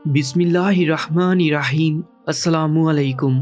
بسم اللہ الرحمن الرحیم۔ السلام علیکم۔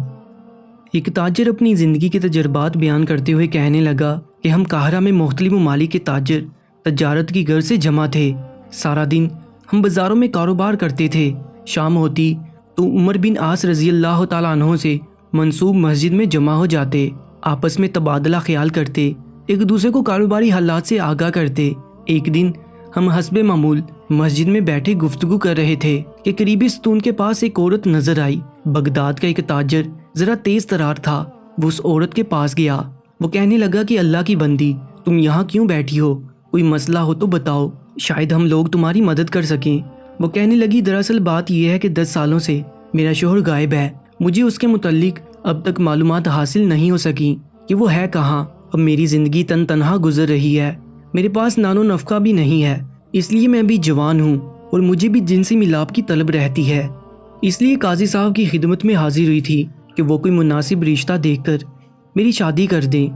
ایک تاجر اپنی زندگی کے تجربات بیان کرتے ہوئے کہنے لگا کہ ہم قاہرہ میں مختلف ممالک کے تاجر تجارت کی غرض سے جمع تھے۔ سارا دن ہم بازاروں میں کاروبار کرتے تھے۔ شام ہوتی تو عمر بن عاص رضی اللہ تعالیٰ عنہ سے منسوب مسجد میں جمع ہو جاتے، آپس میں تبادلہ خیال کرتے، ایک دوسرے کو کاروباری حالات سے آگاہ کرتے۔ ایک دن ہم حسب معمول مسجد میں بیٹھے گفتگو کر رہے تھے کہ قریبی ستون کے پاس ایک عورت نظر آئی۔ بغداد کا ایک تاجر ذرا تیز ترار تھا، وہ اس عورت کے پاس گیا۔ وہ کہنے لگا کہ اللہ کی بندی، تم یہاں کیوں بیٹھی ہو؟ کوئی مسئلہ ہو تو بتاؤ، شاید ہم لوگ تمہاری مدد کر سکیں۔ وہ کہنے لگی دراصل بات یہ ہے کہ 10 سالوں سے میرا شوہر غائب ہے، مجھے اس کے متعلق اب تک معلومات حاصل نہیں ہو سکیں کہ وہ ہے کہاں۔ اب میری زندگی تنہا گزر رہی ہے، میرے پاس نان و نفقہ بھی نہیں ہے، اس لیے میں بھی جوان ہوں اور مجھے بھی جنسی ملاپ کی طلب رہتی ہے۔ اس لیے قاضی صاحب کی خدمت میں حاضر ہوئی تھی کہ وہ کوئی مناسب رشتہ دیکھ کر میری شادی کر دیں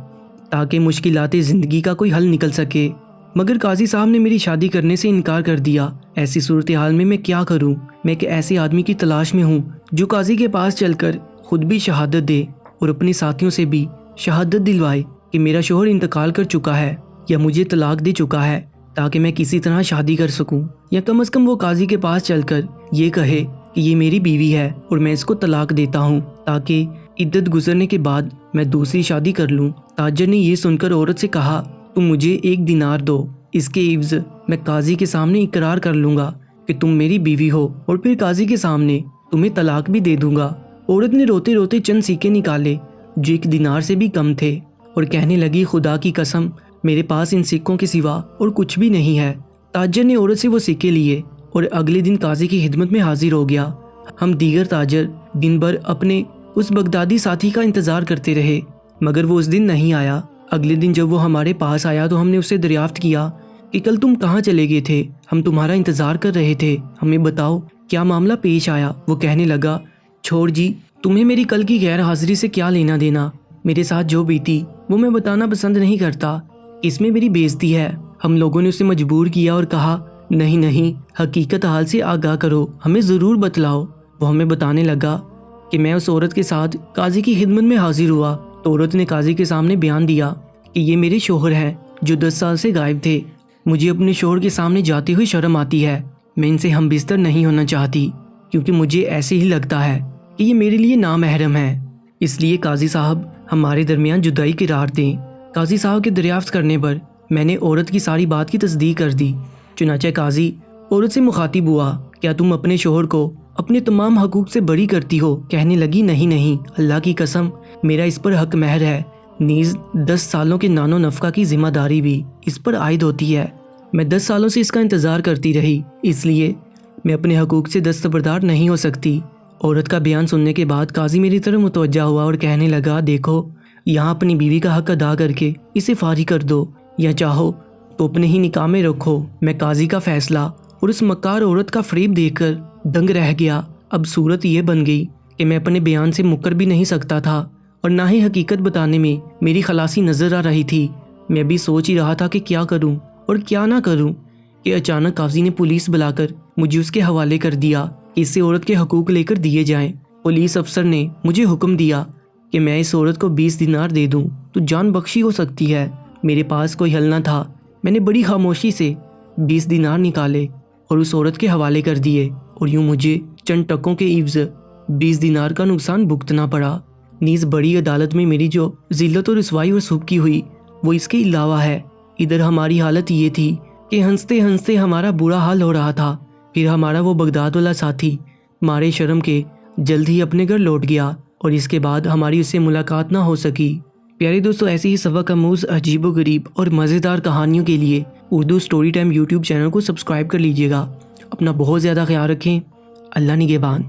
تاکہ مشکلات زندگی کا کوئی حل نکل سکے۔ مگر قاضی صاحب نے میری شادی کرنے سے انکار کر دیا۔ ایسی صورتحال میں کیا کروں؟ میں ایک ایسے آدمی کی تلاش میں ہوں جو قاضی کے پاس چل کر خود بھی شہادت دے اور اپنے ساتھیوں سے بھی شہادت دلوائے کہ میرا شوہر انتقال کر چکا ہے یا مجھے طلاق دے چکا ہے، تاکہ میں کسی طرح شادی کر سکوں، یا کم از کم وہ قاضی کے پاس چل کر یہ کہے کہ یہ میری بیوی ہے اور میں اس کو طلاق دیتا ہوں تاکہ عدت گزرنے کے بعد میں دوسری شادی کر لوں۔ تاجر نے یہ سن کر عورت سے کہا، تم مجھے 1 دینار دو، اس کے عوض میں قاضی کے سامنے اقرار کر لوں گا کہ تم میری بیوی ہو اور پھر قاضی کے سامنے تمہیں طلاق بھی دے دوں گا۔ عورت نے روتے روتے چند سکے نکالے جو 1 دینار سے بھی کم تھے اور کہنے لگی، خدا کی قسم میرے پاس ان سکوں کے سوا اور کچھ بھی نہیں ہے۔ تاجر نے عورت سے وہ سکے لیے اور اگلے دن قاضی کی خدمت میں حاضر ہو گیا۔ ہم دیگر تاجر دن بھر اپنے اس بغدادی ساتھی کا انتظار کرتے رہے، مگر وہ اس دن نہیں آیا۔ اگلے دن جب وہ ہمارے پاس آیا تو ہم نے اسے دریافت کیا کہ کل تم کہاں چلے گئے تھے؟ ہم تمہارا انتظار کر رہے تھے، ہمیں بتاؤ کیا معاملہ پیش آیا؟ وہ کہنے لگا، چھوڑ جی، تمہیں میری کل کی غیر حاضری سے کیا لینا دینا؟ میرے ساتھ جو بیتی وہ میں بتانا پسند نہیں کرتا، اس میں میری بے عزتی ہے۔ ہم لوگوں نے اسے مجبور کیا اور کہا، نہیں، حقیقت حال سے آگاہ کرو، ہمیں ضرور بتلاؤ۔ وہ ہمیں بتانے لگا کہ میں اس عورت کے ساتھ قاضی کی خدمت میں حاضر ہوا تو عورت نے قاضی کے سامنے بیان دیا کہ یہ میرے شوہر ہیں جو 10 سال سے غائب تھے۔ مجھے اپنے شوہر کے سامنے جاتے ہوئے شرم آتی ہے، میں ان سے ہم بستر نہیں ہونا چاہتی کیونکہ مجھے ایسے ہی لگتا ہے کہ یہ میرے لیے نامحرم ہے، اس لیے قاضی صاحب ہمارے درمیان جدائی قرار دیں۔ قاضی صاحب کے دریافت کرنے پر میں نے عورت کی ساری بات کی تصدیق کر دی۔ چنانچہ قاضی عورت سے مخاطب ہوا، کیا تم اپنے شوہر کو اپنے تمام حقوق سے بری کرتی ہو؟ کہنے لگی، نہیں، اللہ کی قسم میرا اس پر حق مہر ہے، نیز 10 سالوں کے نان و نفقہ کی ذمہ داری بھی اس پر عائد ہوتی ہے۔ میں 10 سالوں سے اس کا انتظار کرتی رہی، اس لیے میں اپنے حقوق سے دستبردار نہیں ہو سکتی۔ عورت کا بیان سننے کے بعد قاضی میری طرف متوجہ ہوا اور کہنے لگا، دیکھو یہاں اپنی بیوی کا حق ادا کر کے اسے فارغ کر دو، یا چاہو تو اپنے ہی نکاح میں رکھو۔ میں قاضی کا فیصلہ اور اس مکار عورت کا فریب دیکھ کر دنگ رہ گیا۔ اب صورت یہ بن گئی کہ میں اپنے بیان سے مکر بھی نہیں سکتا تھا اور نہ ہی حقیقت بتانے میں میری خلاصی نظر آ رہی تھی۔ میں بھی سوچ ہی رہا تھا کہ کیا کروں اور کیا نہ کروں کہ اچانک قاضی نے پولیس بلا کر مجھے اس کے حوالے کر دیا کہ اس سے عورت کے حقوق لے کر دیے جائیں۔ پولیس افسر نے مجھے حکم دیا کہ میں اس عورت کو 20 دینار دے دوں تو جان بخشی ہو سکتی ہے۔ میرے پاس کوئی حل نہ تھا، میں نے بڑی خاموشی سے 20 دینار نکالے اور اس عورت کے حوالے کر دیے، اور یوں مجھے چند ٹکوں کے عوض 20 دینار کا نقصان بھگتنا پڑا۔ نیز بڑی عدالت میں میری جو ذلت و رسوائی اور سبکی ہوئی وہ اس کے علاوہ ہے۔ ادھر ہماری حالت یہ تھی کہ ہنستے ہنستے ہمارا برا حال ہو رہا تھا۔ پھر ہمارا وہ بغداد والا ساتھی مارے شرم کے جلد ہی اپنے گھر لوٹ گیا اور اس کے بعد ہماری اس سے ملاقات نہ ہو سکی۔ پیارے دوستو، ایسی ہی سبق آموز عجیب و غریب اور مزیدار کہانیوں کے لیے Urdu story time YouTube channel کو سبسکرائب کر لیجیے گا۔ اپنا بہت زیادہ خیال رکھیں۔ اللہ نگہبان۔